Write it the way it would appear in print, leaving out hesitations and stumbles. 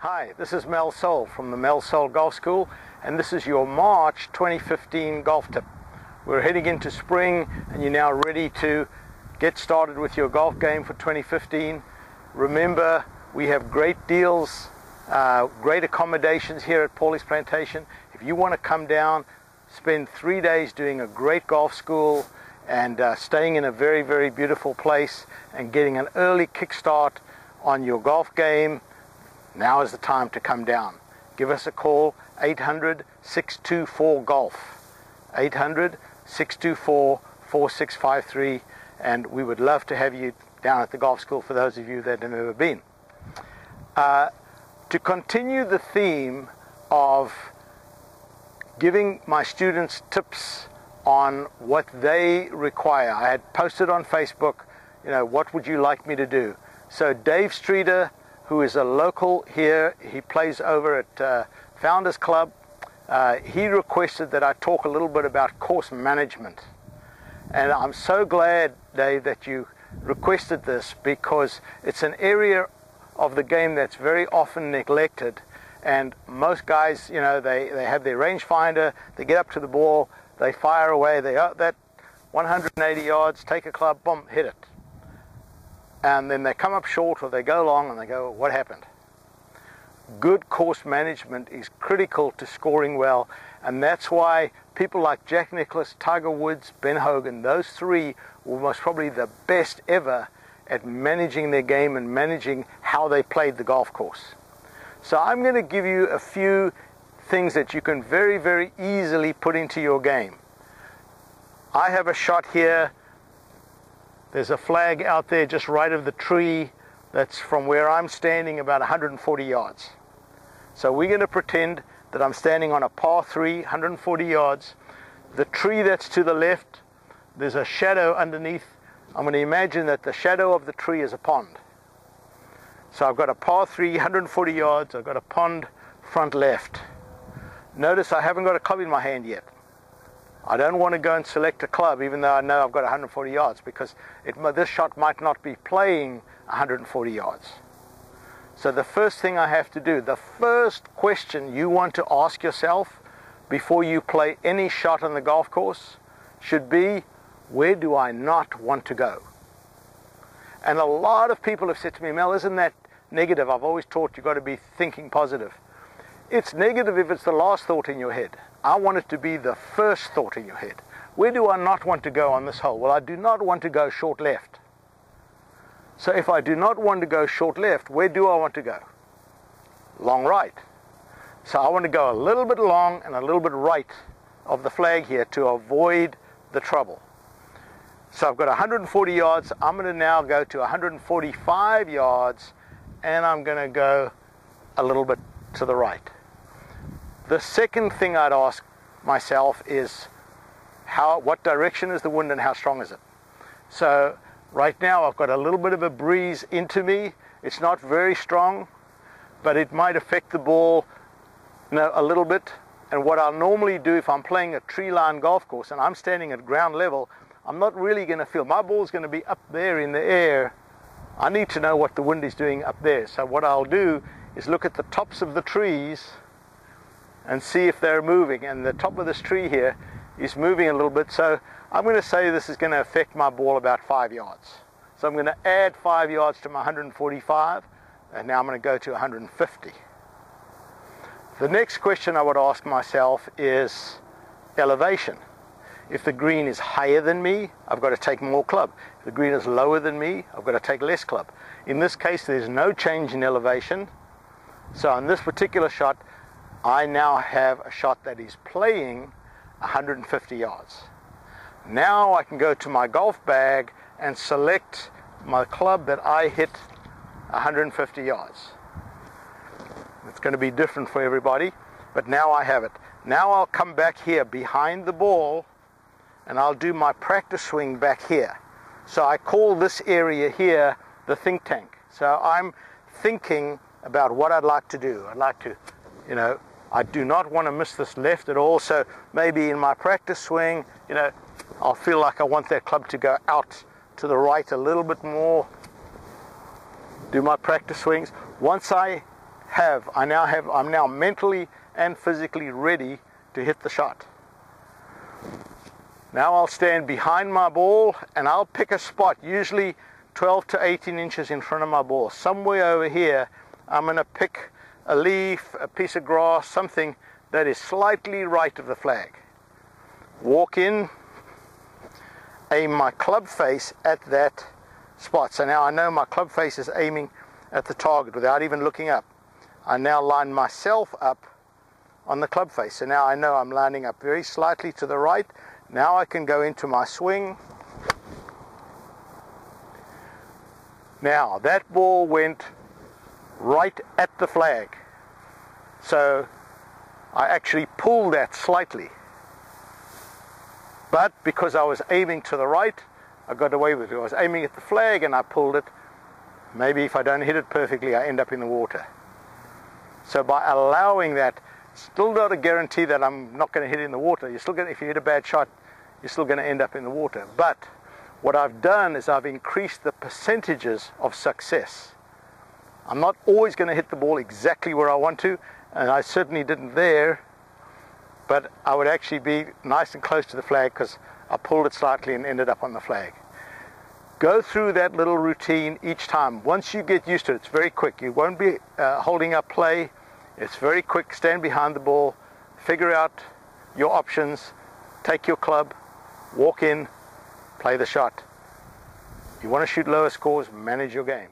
Hi, this is Mel Sole from the Mel Sole Golf School, and this is your March 2015 golf tip. We're heading into spring and you're now ready to get started with your golf game for 2015. Remember, we have great deals, great accommodations here at Paulie's Plantation. If you want to come down, spend 3 days doing a great golf school and staying in a very, very beautiful place and getting an early kickstart on your golf game, now is the time to come down. Give us a call, 800-624-GOLF, 800-624-4653, and we would love to have you down at the golf school for those of you that have never been. To continue the theme of giving my students tips on what they require, I had posted on Facebook, what would you like me to do? So Dave Streeter, who is a local here, he plays over at Founders Club, he requested that I talk a little bit about course management. And I'm so glad, Dave, that you requested this, because it's an area of the game that's very often neglected. And most guys, they have their rangefinder, they get up to the ball, they fire away, they that 180 yards, take a club, boom, hit it. And then they come up short or they go long and they go, what happened? Good course management is critical to scoring well, and that's why people like Jack Nicklaus, Tiger Woods, Ben Hogan, those three were most probably the best ever at managing their game and managing how they played the golf course. So I'm going to give you a few things that you can very, very easily put into your game. I have a shot here. There's a flag out there just right of the tree that's from where I'm standing about 140 yards. So we're going to pretend that I'm standing on a par 3, 140 yards. The tree that's to the left, there's a shadow underneath. I'm going to imagine that the shadow of the tree is a pond. So I've got a par 3, 140 yards. I've got a pond front left. Notice I haven't got a club in my hand yet. I don't want to go and select a club even though I know I've got 140 yards, because this shot might not be playing 140 yards. So the first thing I have to do, the first question you want to ask yourself before you play any shot on the golf course should be, where do I not want to go? And a lot of people have said to me, Mel, isn't that negative? I've always taught you've got to be thinking positive. It's negative if it's the last thought in your head. I want it to be the first thought in your head. Where do I not want to go on this hole? Well, I do not want to go short left. So if I do not want to go short left, where do I want to go? Long right. So I want to go a little bit long and a little bit right of the flag here to avoid the trouble. So I've got 140 yards. I'm going to now go to 145 yards, and I'm going to go a little bit to the right. The second thing I'd ask myself is, what direction is the wind and how strong is it? So right now I've got a little bit of a breeze into me. It's not very strong, but it might affect the ball a little bit. And what I'll normally do if I'm playing a tree-lined golf course and I'm standing at ground level, I'm not really going to feel. My ball's going to be up there in the air. I need to know what the wind is doing up there. So what I'll do is look at the tops of the trees and see if they're moving, and the top of this tree here is moving a little bit, so I'm going to say this is going to affect my ball about 5 yards. So I'm going to add 5 yards to my 145, and now I'm going to go to 150. The next question I would ask myself is elevation. If the green is higher than me, I've got to take more club. If the green is lower than me, I've got to take less club. In this case, there's no change in elevation, so on this particular shot, I now have a shot that is playing 150 yards. Now I can go to my golf bag and select my club that I hit 150 yards. It's going to be different for everybody, but now I have it. Now I'll come back here behind the ball and I'll do my practice swing back here. So I call this area here the think tank. So I'm thinking about what I'd like to do. I'd like to, I do not want to miss this left at all, so maybe in my practice swing, I'll feel like I want that club to go out to the right a little bit more. Do my practice swings. Once I I'm now mentally and physically ready to hit the shot. Now I'll stand behind my ball and I'll pick a spot, usually 12 to 18 inches in front of my ball. Somewhere over here, I'm going to pick a leaf, a piece of grass, something that is slightly right of the flag. Walk in, aim my club face at that spot. So now I know my club face is aiming at the target without even looking up. I now line myself up on the club face. So now I know I'm lining up very slightly to the right. Now I can go into my swing. Now that ball went right at the flag. So I actually pulled that slightly. But because I was aiming to the right, I got away with it. I was aiming at the flag and I pulled it. Maybe if I don't hit it perfectly, I end up in the water. So by allowing that, still not a guarantee that I'm not going to hit it in the water. You're still going to, if you hit a bad shot, you're still going to end up in the water. But what I've done is I've increased the percentages of success. I'm not always going to hit the ball exactly where I want to, and I certainly didn't there, but I would actually be nice and close to the flag because I pulled it slightly and ended up on the flag. Go through that little routine each time. Once you get used to it, it's very quick. You won't be holding up play. It's very quick. Stand behind the ball, figure out your options, take your club, walk in, play the shot. You want to shoot lower scores, manage your game.